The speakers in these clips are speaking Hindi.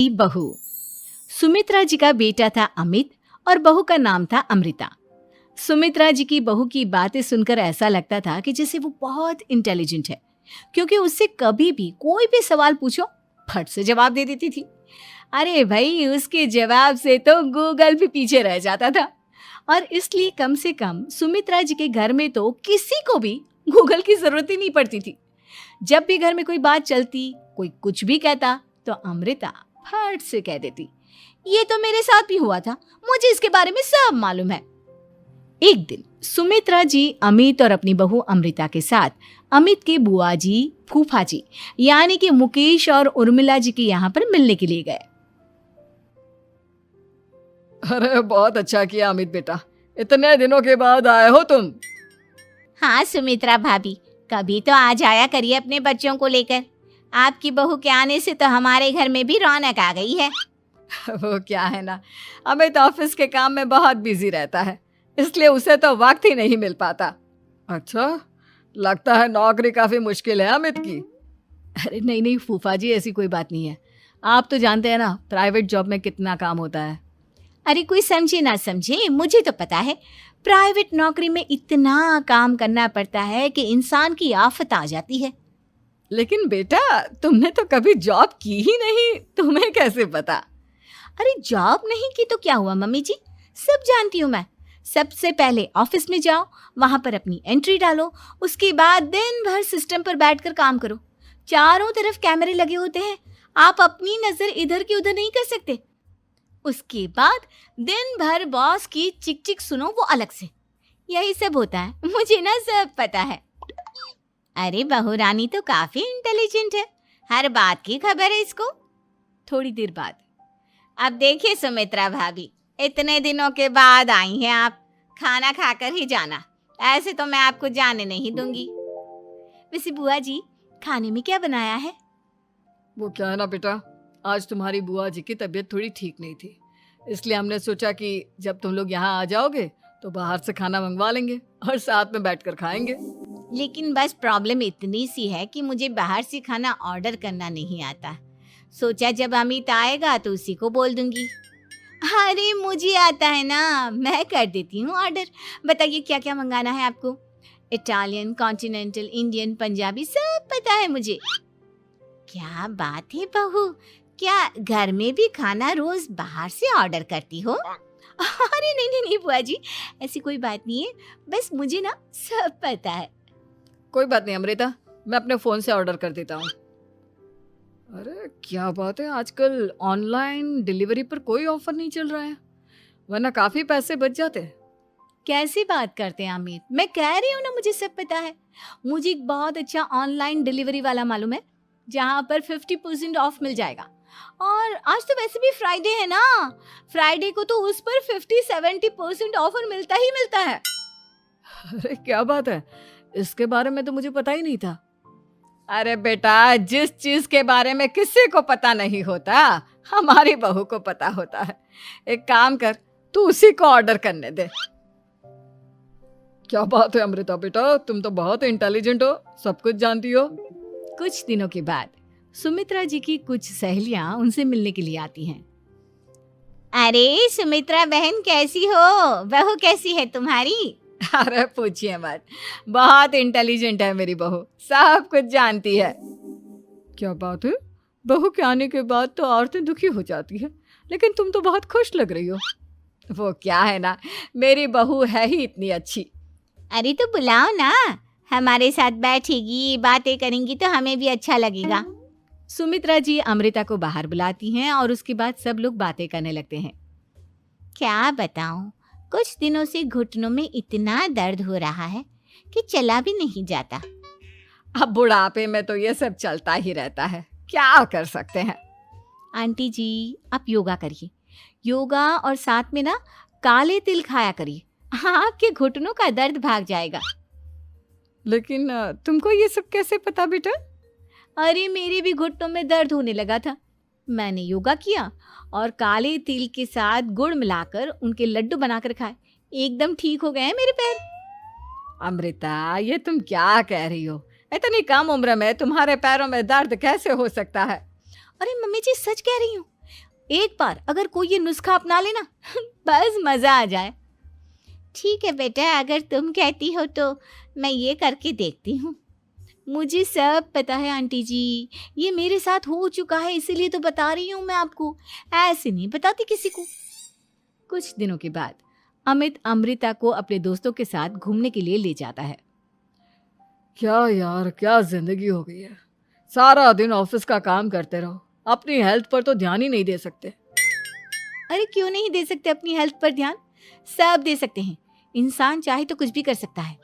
बहू। सुमित्रा जी का बेटा था अमित और बहू का नाम था अमृता। सुमित्रा जी की बहू की बातें सुनकर ऐसा लगता था कि जैसे वो बहुत इंटेलिजेंट है, क्योंकि उससे कभी भी कोई भी सवाल पूछो फट से जवाब दे देती थी। अरे भाई, उसके जवाब से तो गूगल भी पीछे रह जाता था। और इसलिए कम से कम सुमित्रा जी के घर में तो किसी को भी गूगल की जरूरत ही नहीं पड़ती थी। जब भी घर में कोई बात चलती, कोई कुछ भी कहता, तो अमृता फट से कह देती, ये तो मेरे साथ भी हुआ था, मुझे इसके बारे में सब मालूम है। एक दिन सुमित्रा जी अमित और अपनी बहू अमृता के साथ अमित के बुआ जी, फूफा जी यानी कि मुकेश और उर्मिला जी के यहाँ पर मिलने के लिए गए। अरे बहुत अच्छा किया अमित बेटा, इतने दिनों के बाद आए हो तुम। हाँ सुमित्रा भाभी, कभी तो आ जाया करिए अपने बच्चों को लेकर। आपकी बहू के आने से तो हमारे घर में भी रौनक आ गई है। वो क्या है ना, अमित ऑफिस के काम में बहुत बिजी रहता है, इसलिए उसे तो वक्त ही नहीं मिल पाता। अच्छा, लगता है नौकरी काफी मुश्किल है अमित की। अरे नहीं नहीं फूफा जी, ऐसी कोई बात नहीं है। आप तो जानते हैं ना प्राइवेट जॉब में कितना काम होता है। अरे कोई समझे ना समझे, मुझे तो पता है प्राइवेट नौकरी में इतना काम करना पड़ता है कि इंसान की आफत आ जाती है। लेकिन बेटा, तुमने तो कभी जॉब की ही नहीं, तुम्हें कैसे पता? अरे जॉब नहीं की तो क्या हुआ मम्मी जी, सब जानती हूँ मैं। सबसे पहले ऑफिस में जाओ, वहां पर अपनी एंट्री डालो, उसके बाद दिन भर सिस्टम पर बैठकर काम करो। चारों तरफ कैमरे लगे होते हैं, आप अपनी नजर इधर की उधर नहीं कर सकते। उसके बाद दिन भर बॉस की चिक चिक सुनो, वो अलग से। यही सब होता है, मुझे ना सब पता है। अरे बहू रानी तो काफी इंटेलिजेंट है, हर बात की खबर है इसको। थोड़ी देर बाद, अब देखिए सुमित्रा भाभी, इतने दिनों के बाद आई हैं आप, खाना खाकर ही जाना, ऐसे तो मैं आपको जाने नहीं दूंगी। वैसे बुआ जी, खाने में क्या बनाया है? वो क्या है ना बेटा, आज तुम्हारी बुआ जी की तबीयत थोड़ी ठीक नहीं थी, इसलिए हमने सोचा कि जब तुम लोग यहाँ आ जाओगे तो बाहर से खाना मंगवा लेंगे और साथ में बैठकर खाएंगे। लेकिन बस प्रॉब्लम इतनी सी है कि मुझे बाहर से खाना ऑर्डर करना नहीं आता। सोचा जब अमित आएगा तो उसी को बोल दूंगी। अरे मुझे आता है ना, मैं कर देती हूँ ऑर्डर। बताइए क्या क्या मंगाना है आपको? इटालियन, कॉन्टिनेंटल, इंडियन, पंजाबी, सब पता है मुझे। क्या बात है बहू, क्या घर में भी खाना रोज बाहर से ऑर्डर करती हो? अरे नहीं नहीं नहीं बुआ जी, ऐसी कोई बात नहीं है, बस मुझे ना सब पता है। कोई बात नहीं अमृता, मैं अपने फोन से ऑर्डर कर देता हूँ। अरे क्या बात है, आजकल ऑनलाइन डिलीवरी पर कोई ऑफर नहीं चल रहा है, वरना काफी पैसे बच जाते। कैसी बात करते हैं अमित, मैं कह रही हूँ ना मुझे सब पता है। मुझे एक बहुत अच्छा ऑनलाइन डिलीवरी वाला मालूम है, जहाँ पर 50% ऑफ मिल जाएगा। और आज तो वैसे भी फ्राइडे है ना, फ्राइडे को तो उस पर 50-70% ऑफर मिलता ही मिलता है। अरे क्या बात है, इसके बारे में तो मुझे पता ही नहीं था। अरे बेटा, जिस चीज के बारे में किसी को पता नहीं होता, हमारी बहू को पता होता है। एक काम कर, तू उसी को ऑर्डर करने दे। क्या बात है अमृता बेटा, तुम तो बहुत इंटेलिजेंट हो, सब कुछ जानती हो। कुछ दिनों के बाद सुमित्रा जी की कुछ सहेलियां उनसे मिलने के लिए आती हैं। अरे सुमित्रा बहन कैसी हो, बहू कैसी है तुम्हारी? अरे पूछिए मत, बहुत इंटेलिजेंट है मेरी बहू, सब कुछ जानती है। क्या बात है, बहू के आने के बाद तो औरतें दुखी हो जाती है, लेकिन तुम तो बहुत खुश लग रही हो। वो क्या है ना, मेरी बहू है ही इतनी अच्छी। अरे तो बुलाओ ना, हमारे साथ बैठेगी, बातें करेंगी तो हमें भी अच्छा लगेगा। सुमित्रा जी अमृता को बाहर बुलाती हैं और उसके बाद सब लोग बातें करने लगते हैं। क्या बताऊं, कुछ दिनों से घुटनों में इतना दर्द हो रहा है कि चला भी नहीं जाता। अब बुढ़ापे में तो ये सब चलता ही रहता है, क्या कर सकते हैं। आंटी जी, आप योगा करिए, योगा और साथ में ना काले तिल खाया करिए, आपके घुटनों का दर्द भाग जाएगा। लेकिन तुमको ये सब कैसे पता बेटा? अरे मेरे भी घुटनों में दर्द होने लगा था, मैंने योगा किया और काले तिल के साथ गुड़ मिलाकर उनके लड्डू बनाकर खाए, एकदम ठीक हो गए हैं मेरे पैर। अमृता, ये तुम क्या कह रही हो, इतनी कम उम्र में तुम्हारे पैरों में दर्द कैसे हो सकता है? अरे मम्मी जी, सच कह रही हूँ, एक बार अगर कोई ये नुस्खा अपना लेना बस मजा आ जाए। ठीक है बेटा, अगर तुम कहती हो तो मैं ये करके देखती हूँ। मुझे सब पता है आंटी जी, ये मेरे साथ हो चुका है, इसीलिए तो बता रही हूँ मैं आपको, ऐसे नहीं बताती किसी को। कुछ दिनों के बाद अमित अमृता को अपने दोस्तों के साथ घूमने के लिए ले जाता है। क्या यार, क्या जिंदगी हो गई है। सारा दिन ऑफिस का काम करते रहो, अपनी हेल्थ पर तो ध्यान ही नहीं दे सकते। अरे क्यों नहीं दे सकते अपनी हेल्थ पर ध्यान, सब दे सकते हैं। इंसान चाहे तो कुछ भी कर सकता है।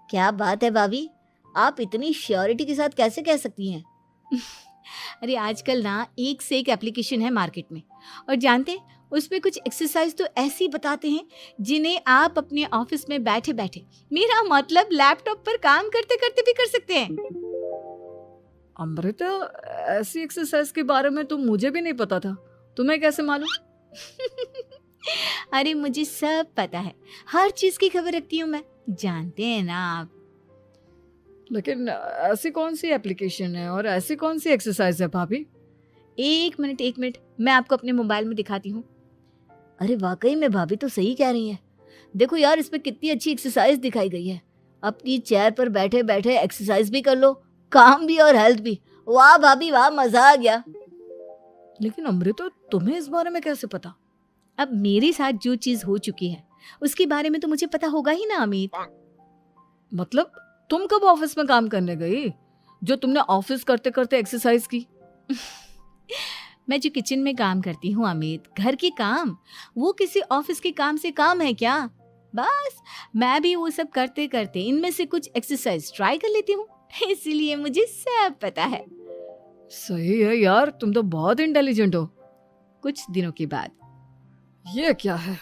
क्या बात है भाभी, आप इतनी श्योरिटी के साथ कैसे कह सकती हैं? अरे आजकल ना एक से एक एप्लीकेशन है मार्केट में, और जानते हैं उसमें कुछ एक्सरसाइज तो ऐसी बताते हैं जिन्हें आप अपने ऑफिस में बैठे बैठे, मेरा मतलब लैपटॉप पर काम करते करते भी कर सकते हैं। अमृता, ऐसी एक्सरसाइज के बारे में तो मुझे भी नहीं पता था, तुम्हें कैसे मालूम? अरे मुझे सब पता है, हर चीज की खबर रखती हूँ मैं, जानते हैं ना आप। लेकिन ऐसी कौन सी एप्लीकेशन है और ऐसी कौन सी एक्सरसाइज है भाभी? एक मिनट, मैं आपको अपने मोबाइल में दिखाती हूँ। अरे वाकई में भाभी तो सही कह रही हैं। देखो यार, इस पे कितनी अच्छी एक्सरसाइज दिखाई गई है। अपनी चेयर पर बैठे बैठे एक्सरसाइज भी कर लो, काम भी और हेल्थ भी। वाह भाभी वाह, मजा आ गया। लेकिन अमृता, तुम्हें इस बारे में कैसे पता? अब मेरे साथ जो चीज हो चुकी है उसके बारे में तो मुझे पता होगा ही ना अमित। मतलब तुम कब ऑफिस में काम करने गई जो तुमने ऑफिस करते करते एक्सरसाइज की? मैं जो किचन में काम करती हूँ अमित, घर के काम, वो किसी ऑफिस के काम से काम है क्या? बस मैं भी वो सब करते करते इनमें से कुछ एक्सरसाइज ट्राई कर लेती हूँ, इसीलिए मुझे सब पता है। सही है यार, तुम तो बहुत इंटेलिजेंट हो। कुछ दिनों के बाद ये क्या है?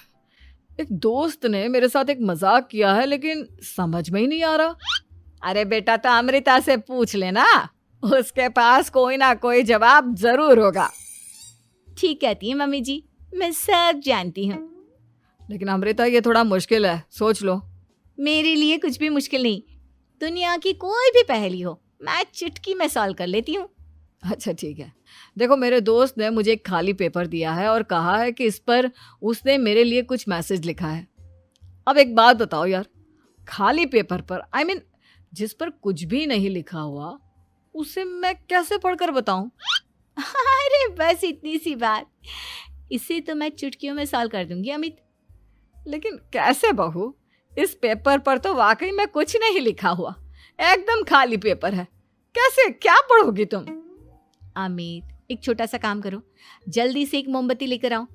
एक दोस्त ने मेरे साथ एक मजाक किया है, लेकिन समझ में ही नहीं आ रहा। अरे बेटा, तो अमृता से पूछ लेना, उसके पास कोई ना कोई जवाब जरूर होगा। ठीक कहती है मम्मी जी, मैं सब जानती हूँ। लेकिन अमृता, ये थोड़ा मुश्किल है, सोच लो। मेरे लिए कुछ भी मुश्किल नहीं, दुनिया की कोई भी पहेली हो मैं चुटकी में सॉल्व कर लेती हूँ। अच्छा ठीक है, देखो मेरे दोस्त ने मुझे एक खाली पेपर दिया है और कहा है कि इस पर उसने मेरे लिए कुछ मैसेज लिखा है। अब एक बात बताओ यार, खाली पेपर पर, I mean, जिस पर कुछ भी नहीं लिखा हुआ, उसे मैं कैसे पढ़कर बताऊं? अरे बस इतनी सी बात, इसे तो मैं चुटकियों में सॉल्व कर दूंगी अमित। लेकिन कैसे बहू? इस पेपर पर तो वाकई में कुछ नहीं लिखा हुआ, एकदम खाली पेपर है, कैसे, क्या पढ़ोगी तुम? अमित, एक छोटा सा काम करो, जल्दी से एक मोमबत्ती लेकर आओ।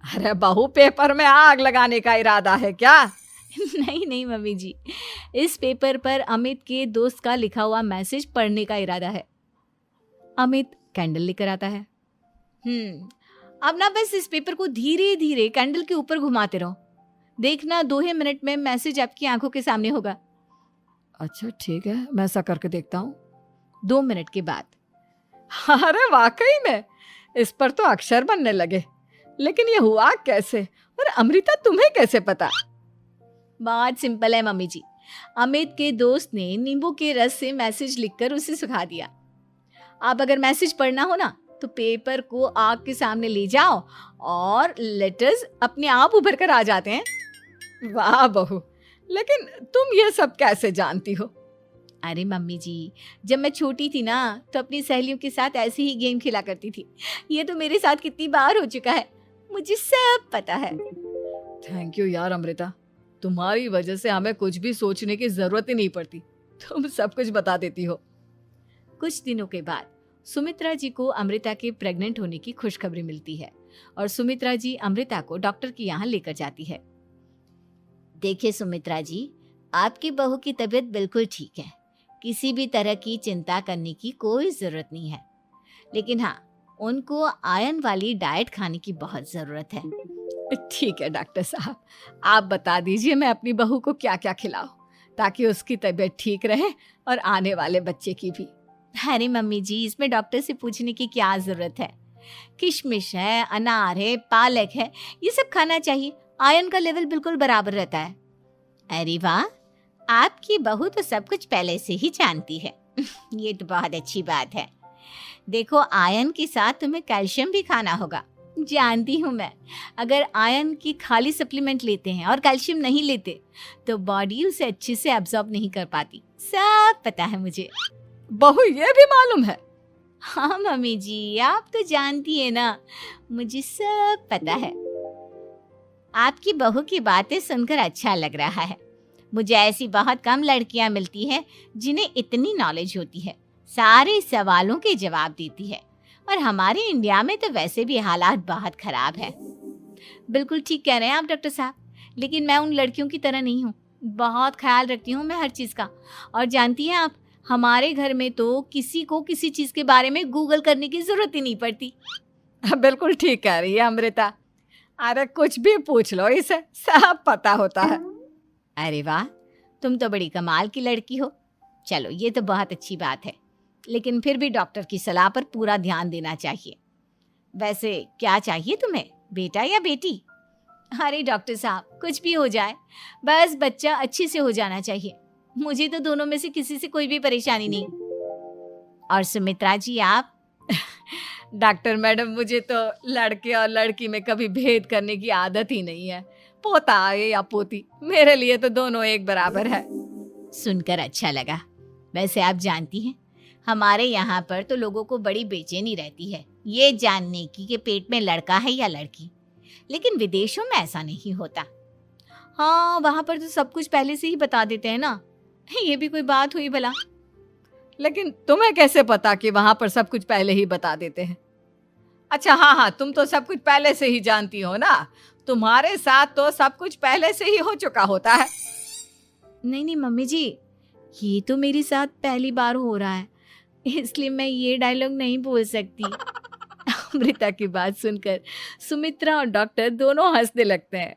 अरे बहू, पेपर में आग लगाने का इरादा है क्या? नहीं मम्मी जी, इस पेपर पर अमित के दोस्त का लिखा हुआ मैसेज पढ़ने का इरादा है। अमित कैंडल लेकर आता है। अब ना बस इस पेपर को धीरे धीरे कैंडल के ऊपर घुमाते रहो, देखना 2 ही मिनट में मैसेज आपकी आंखों के सामने होगा। अच्छा ठीक है, मैं ऐसा करके देखता हूँ। 2 मिनट के बाद, अरे वाकई में इस पर तो अक्षर बनने लगे, लेकिन ये हुआ कैसे? और अमृता, तुम्हें कैसे पता? बात सिंपल है मम्मी जी, अमित के दोस्त ने नींबू के रस से मैसेज लिखकर उसे सुखा दिया। अब अगर मैसेज पढ़ना हो ना तो पेपर को आग के सामने ले जाओ और लेटर्स अपने आप उभर कर आ जाते हैं। वाह बहू, लेकिन तुम ये सब कैसे जानती हो? अरे मम्मी जी, जब मैं छोटी थी ना तो अपनी सहेलियों के साथ ऐसे ही गेम खेला करती थी। ये तो मेरे साथ कितनी बार हो चुका है, मुझे सब पता है। थैंक यू यार अमृता, तुम्हारी वजह से हमें कुछ भी सोचने की जरूरत ही नहीं पड़ती, तुम सब कुछ बता देती हो। कुछ दिनों के बाद सुमित्रा जी को अमृता के प्रेग्नेंट होने की खुशखबरी मिलती है और सुमित्रा जी अमृता को डॉक्टर के यहाँ लेकर जाती है। देखिए सुमित्रा जी, आपकी बहू की तबीयत बिल्कुल ठीक है, किसी भी तरह की चिंता करने की कोई जरूरत नहीं है। लेकिन हाँ, उनको आयरन वाली डाइट खाने की बहुत जरूरत है। ठीक है डॉक्टर साहब, आप बता दीजिए मैं अपनी बहू को क्या क्या खिलाऊं ताकि उसकी तबीयत ठीक रहे और आने वाले बच्चे की भी। अरे मम्मी जी, इसमें डॉक्टर से पूछने की क्या जरूरत है, किशमिश है, अनार है, पालक है, ये सब खाना चाहिए, आयरन का लेवल बिल्कुल बराबर रहता है। अरे वाह, आपकी बहू तो सब कुछ पहले से ही जानती है। ये तो बहुत अच्छी बात है। देखो, आयरन के साथ तुम्हें कैल्शियम भी खाना होगा। जानती हूँ मैं, अगर आयरन की खाली सप्लीमेंट लेते हैं और कैल्शियम नहीं लेते तो बॉडी उसे अच्छे से एब्जॉर्ब नहीं कर पाती। सब पता है मुझे। बहू ये भी मालूम है? हाँ मम्मी जी, आप तो जानती है ना, मुझे सब पता है। आपकी बहू की बातें सुनकर अच्छा लग रहा है। मुझे ऐसी बहुत कम लड़कियां मिलती हैं जिन्हें इतनी नॉलेज होती है, सारे सवालों के जवाब देती है। और हमारे इंडिया में तो वैसे भी हालात बहुत खराब है। बिल्कुल ठीक कह रहे हैं आप डॉक्टर साहब, लेकिन मैं उन लड़कियों की तरह नहीं हूँ। बहुत ख्याल रखती हूँ मैं हर चीज़ का। और जानती हैं आप, हमारे घर में तो किसी को किसी चीज़ के बारे में गूगल करने की ज़रूरत ही नहीं पड़ती। बिल्कुल ठीक कह रही है अमृता। अरे कुछ भी पूछ लो इसे, सब पता होता है। अरे वाह, तुम तो बड़ी कमाल की लड़की हो। चलो, ये तो बहुत अच्छी बात है, लेकिन फिर भी डॉक्टर की सलाह पर पूरा ध्यान देना चाहिए। वैसे क्या चाहिए तुम्हें, बेटा या बेटी? अरे डॉक्टर साहब, कुछ भी हो जाए, बस बच्चा अच्छे से हो जाना चाहिए। मुझे तो दोनों में से किसी से कोई भी परेशानी नहीं। और सुमित्रा जी, आप? डॉक्टर मैडम, मुझे तो लड़के और लड़की में कभी भेद करने की आदत ही नहीं है। पोता आए या पोती, मेरे लिए तो दोनों एक बराबर है। सुनकर अच्छा लगा। वैसे आप जानती हैं, हमारे यहाँ पर तो लोगों को बड़ी बेचैनी रहती है ये जानने की कि पेट में लड़का है या लड़की, लेकिन विदेशों में ऐसा नहीं होता। हाँ, वहाँ पर तो सब कुछ पहले से ही बता देते हैं ना। ये भी कोई बात हुई भला? लेकिन तुम्हें कैसे पता कि वहां पर सब कुछ पहले ही बता देते हैं? अच्छा हाँ, तुम तो सब कुछ पहले से ही जानती हो ना। तुम्हारे साथ तो सब कुछ पहले से ही हो चुका होता है। नहीं मम्मी जी, ये तो मेरे साथ पहली बार हो रहा है, इसलिए मैं ये डायलॉग नहीं बोल सकती। अमृता की बात सुनकर सुमित्रा और डॉक्टर दोनों हंसने लगते हैं।